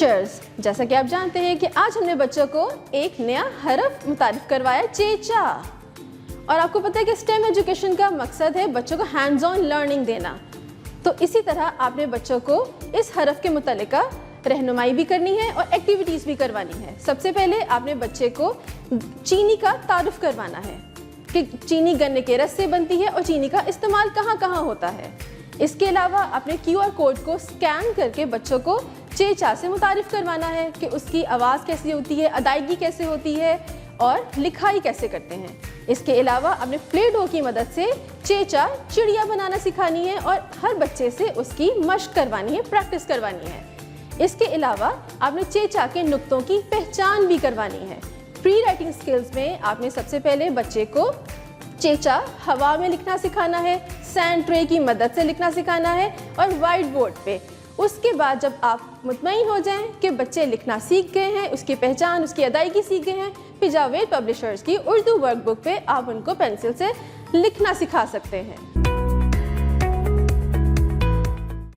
Teachers, जैसा कि आप जानते हैं कि आज हमने बच्चों को एक नया हरफ मुतारिफ करवाया, चेचा। और आपको पता है कि स्टेम एजुकेशन का मकसद है बच्चों को हैंड्स ऑन लर्निंग देना। तो इसी तरह आपने बच्चों को इस हरफ के मुतालिका रहनुमाई भी करनी है और एक्टिविटीज़ भी करवानी है। सबसे पहले आपने बच्चे को चीनी का तारुफ करवाना है कि चीनी गन्ने के रस से बनती है और चीनी का इस्तेमाल कहाँ कहाँ होता है। इसके अलावा आपने QR कोड को स्कैन करके बच्चों को चेचा से मुतारिफ करवाना है कि उसकी आवाज़ कैसी होती है, अदायगी कैसे होती है और लिखाई कैसे करते हैं। इसके अलावा आपने प्ले डो की मदद से चेचा चिड़िया बनाना सिखानी है और हर बच्चे से उसकी मशक करवानी है, प्रैक्टिस करवानी है। इसके अलावा आपने चेचा के नुक्तों की पहचान भी करवानी है। प्री राइटिंग स्किल्स में आपने सबसे पहले बच्चे को चेचा हवा में लिखना सिखाना है, सैंड ट्रे की मदद से लिखना सिखाना है और वाइट बोर्ड पे। उसके बाद जब आप मुतमईन हो जाएं कि बच्चे लिखना सीख गए हैं, उसकी पहचान, उसकी अदायगी सीख गए हैं, फिर जावेद पब्लिशर्स की उर्दू वर्कबुक पे आप उनको पेंसिल से लिखना सिखा सकते हैं।